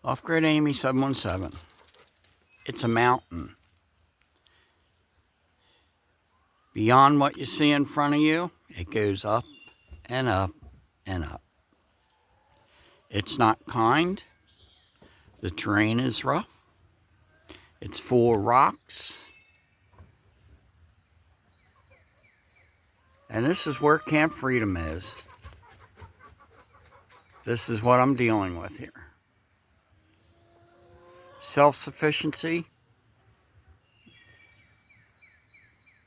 Off-Grid Amy 717. It's a mountain. Beyond what you see in front of you, it goes up and up and up. It's not kind. The terrain is rough. It's full of rocks. And this is where Camp Freedom is. This is what I'm dealing with here. Self-sufficiency.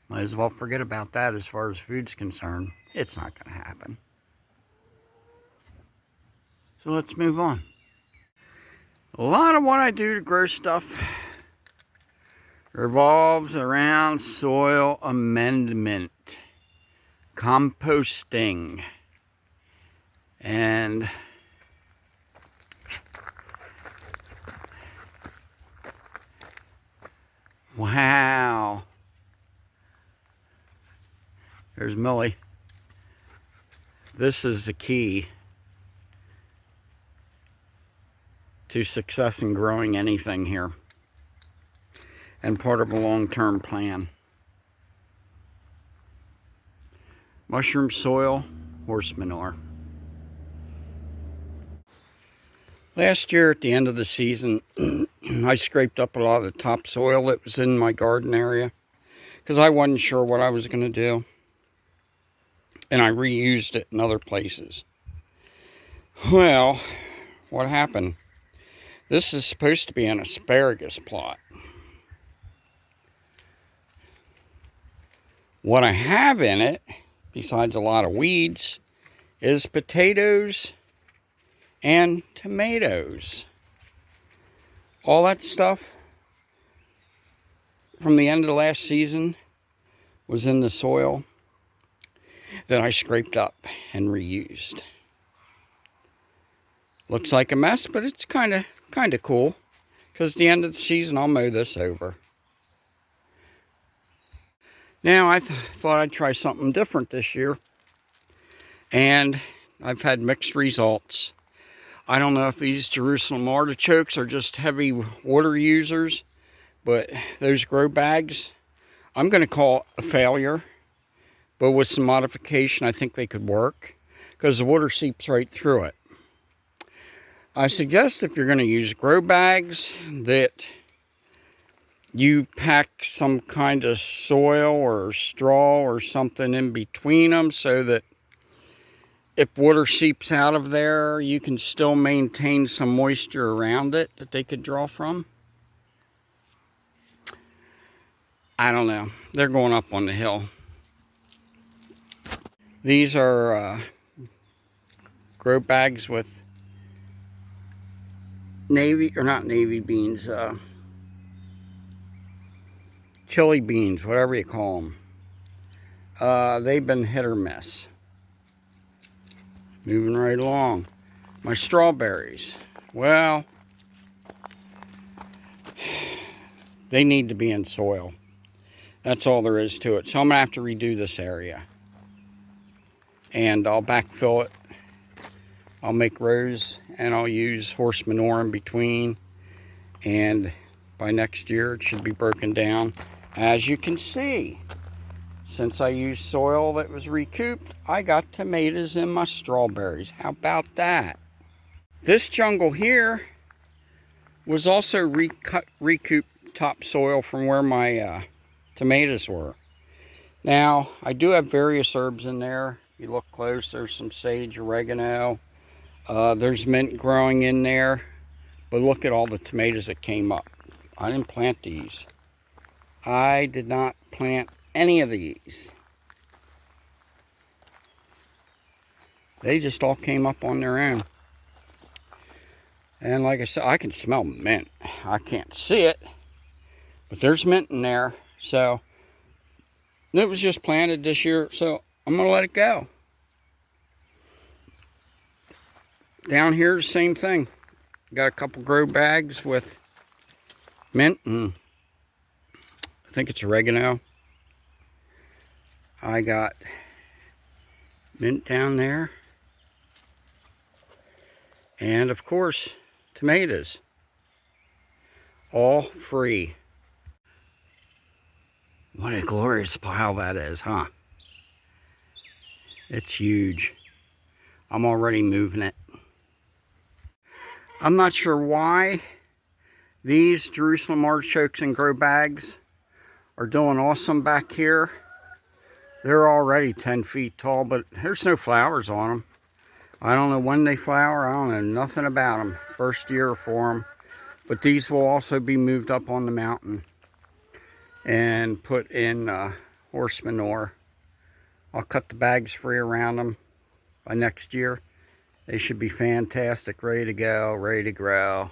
Might as well forget about that as far as food's concerned. It's not going to happen. So let's move on. A lot of what I do to grow stuff revolves around soil amendment, composting, and wow, there's Millie. This is the key to success in growing anything here, and part of a long-term plan. Mushroom soil, horse manure. Last year at the end of the season, I scraped up a lot of the topsoil that was in my garden area because I wasn't sure what I was going to do, and I reused it in other places. Well, what happened? This is supposed to be an asparagus plot. What I have in it, besides a lot of weeds, is potatoes and tomatoes. All that stuff from the end of the last season was in the soil that I scraped up and reused. Looks like a mess, but it's kind of cool, because at the end of the season I'll mow this over. Now I thought I'd try something different this year, and I've had mixed results. I don't know if these Jerusalem artichokes are just heavy water users, but those grow bags, I'm going to call a failure, but with some modification I think they could work, because the water seeps right through it. I suggest if you're going to use grow bags that you pack some kind of soil or straw or something in between them so that if water seeps out of there, you can still maintain some moisture around it that they could draw from. I don't know. They're going up on the hill. These are grow bags with navy beans, chili beans, whatever you call them. They've been hit or miss. Moving right along. My strawberries, well, they need to be in soil. That's all there is to it. So I'm going to have to redo this area. And I'll backfill it. I'll make rows, and I'll use horse manure in between. And by next year, it should be broken down. As you can see, since I used soil that was recouped, I got tomatoes in my strawberries. How about that? This jungle here was also recouped topsoil from where my tomatoes were. Now, I do have various herbs in there. If you look close, there's some sage, oregano. There's mint growing in there. But look at all the tomatoes that came up. I didn't plant these. I did not plant any of these. They just all came up on their own. And like I said, I can smell mint. I can't see it, but there's mint in there. So it was just planted this year, so I'm going to let it go. Down here, the same thing. Got a couple grow bags with mint and I think it's oregano. I got mint down there. And of course, tomatoes. All free. What a glorious pile that is, huh? It's huge. I'm already moving it. I'm not sure why these Jerusalem artichokes and grow bags are doing awesome back here. They're already 10 feet tall, but there's no flowers on them. I don't know when they flower. I don't know nothing about them. First year for them. But these will also be moved up on the mountain and put in horse manure. I'll cut the bags free around them by next year. They should be fantastic, ready to go, ready to grow.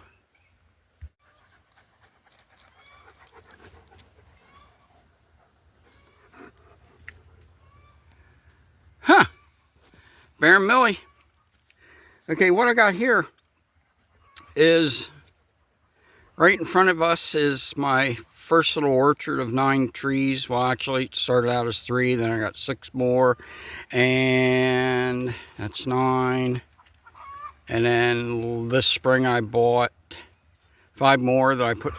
Huh, Baron Millie. Okay, what I got here is, right in front of us is my first little orchard of 9 trees. Well, actually, it started out as 3, then I got 6 more, and that's 9. And then this spring I bought 5 more that I put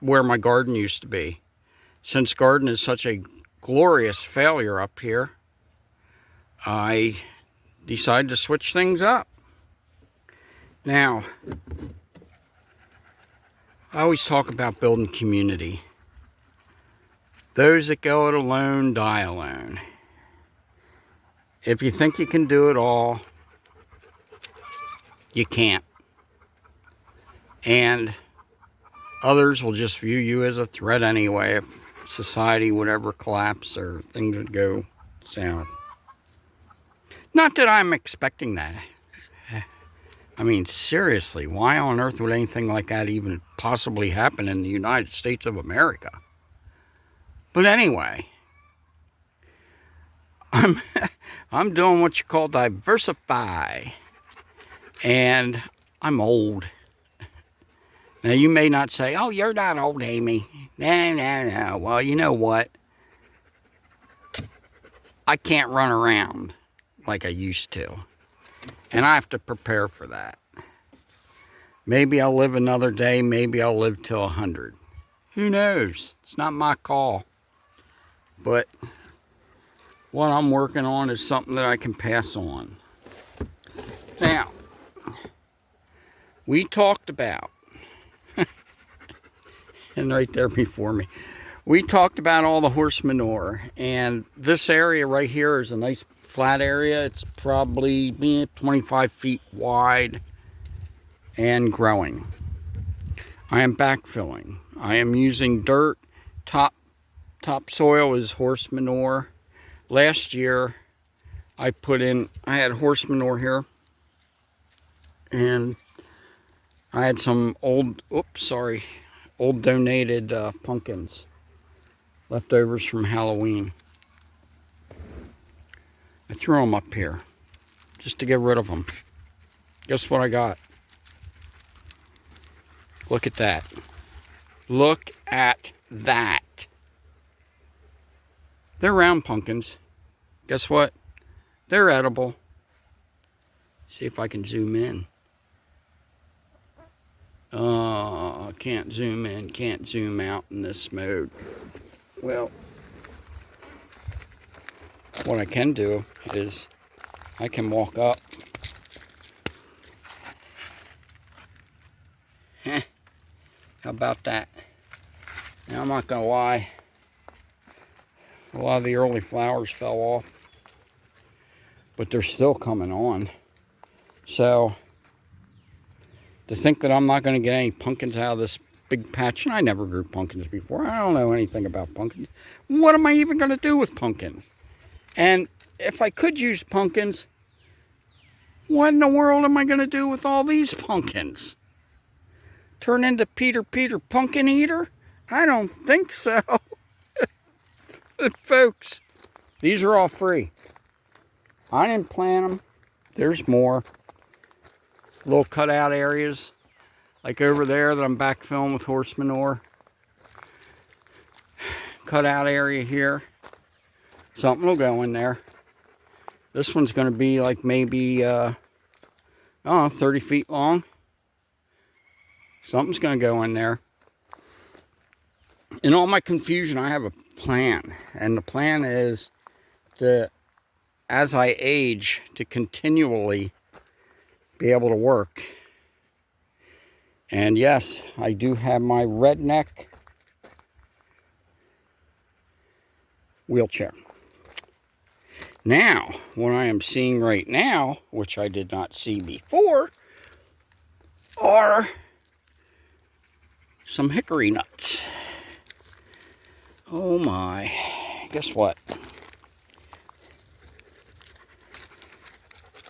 where my garden used to be. Since garden is such a glorious failure up here, I decided to switch things up. Now, I always talk about building community. Those that go it alone, die alone. If you think you can do it all, you can't. And others will just view you as a threat anyway if society would ever collapse or things would go south. Not that I'm expecting that. I mean, seriously, why on earth would anything like that even possibly happen in the United States of America? But anyway, I'm doing what you call diversify. And I'm old. Now, you may not say, oh, you're not old, Amy. No. Well, you know what? I can't run around like I used to. And I have to prepare for that. Maybe I'll live another day. Maybe I'll live till 100. Who knows? It's not my call. But what I'm working on is something that I can pass on. Now, we talked about, and right there before me, we talked about all the horse manure. And this area right here is a nice flat area. It's probably 25 feet wide and growing. I am backfilling. I am using dirt. Topsoil is horse manure. Last year, I had horse manure here. And I had some old donated pumpkins, leftovers from Halloween. I threw them up here just to get rid of them. Guess what I got? Look at that. Look at that. They're round pumpkins. Guess what? They're edible. See if I can zoom in. Oh, can't zoom in, can't zoom out in this mode. Well, what I can do is I can walk up. How about that? Now, I'm not going to lie. A lot of the early flowers fell off. But they're still coming on. So, to think that I'm not going to get any pumpkins out of this big patch, and I never grew pumpkins before. I don't know anything about pumpkins. What am I even going to do with pumpkins? And if I could use pumpkins, what in the world am I going to do with all these pumpkins? Turn into Peter Pumpkin Eater? I don't think so. Folks, these are all free. I didn't plant them. There's more. Little cutout areas. Like over there that I'm backfilling with horse manure. Cutout area here. Something will go in there. This one's going to be like maybe, 30 feet long. Something's going to go in there. In all my confusion, I have a plan. And the plan is to, as I age, to continually be able to work. And yes, I do have my redneck wheelchair. Now, what I am seeing right now, which I did not see before, are some hickory nuts. Oh my, guess what?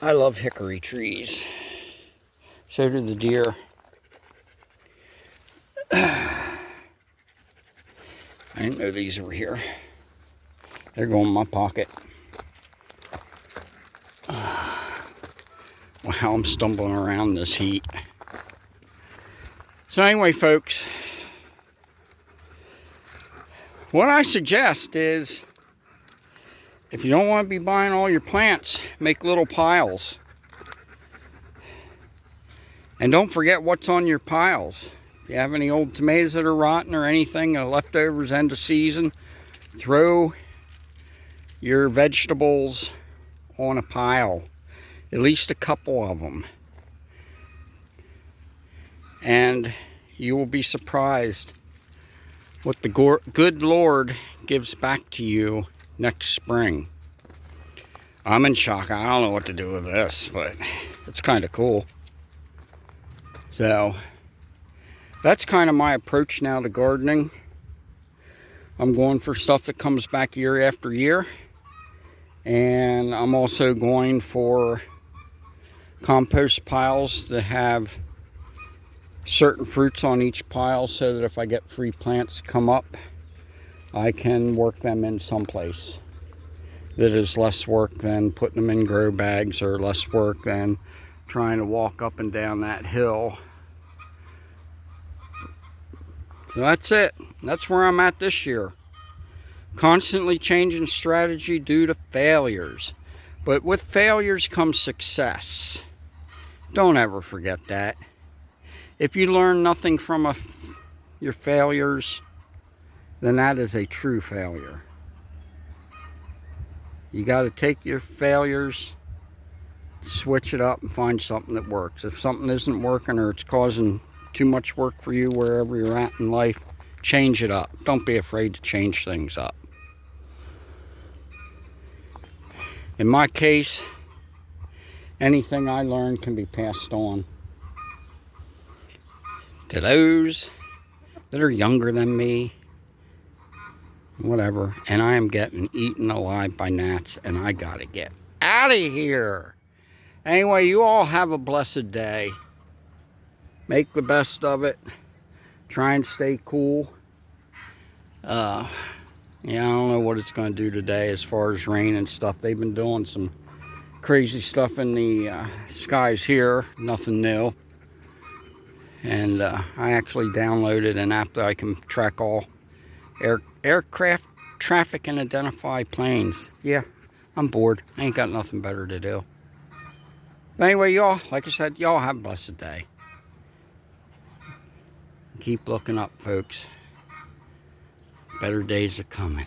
I love hickory trees. So do the deer. I didn't know these were here. They're going in my pocket. Wow, I'm stumbling around this heat. So anyway, folks, what I suggest is, if you don't want to be buying all your plants, make little piles. And don't forget what's on your piles. If you have any old tomatoes that are rotten or anything, leftovers end of season, throw your vegetables on a pile. At least a couple of them. And you will be surprised what the good Lord gives back to you next spring. I'm in shock. I don't know what to do with this, but it's kind of cool. So that's kind of my approach now to gardening. I'm going for stuff that comes back year after year. And I'm also going for compost piles that have certain fruits on each pile, so that if I get free plants come up, I can work them in someplace that is less work than putting them in grow bags, or less work than trying to walk up and down that hill. So that's it. That's where I'm at this year. Constantly changing strategy due to failures. But with failures comes success. Don't ever forget that. If you learn nothing from your failures, then that is a true failure. You got to take your failures, switch it up, and find something that works. If something isn't working, or it's causing too much work for you wherever you're at in life, change it up. Don't be afraid to change things up. In my case, anything I learn can be passed on to those that are younger than me, whatever. And I am getting eaten alive by gnats, and I gotta get out of here. Anyway, you all have a blessed day. Make the best of it. Try and stay cool. Yeah, I don't know what it's going to do today as far as rain and stuff. They've been doing some crazy stuff in the skies here. Nothing new. And I actually downloaded an app that I can track all aircraft traffic and identify planes. Yeah, I'm bored. I ain't got nothing better to do. But anyway, y'all, like I said, y'all have a blessed day. Keep looking up, folks. Better days are coming.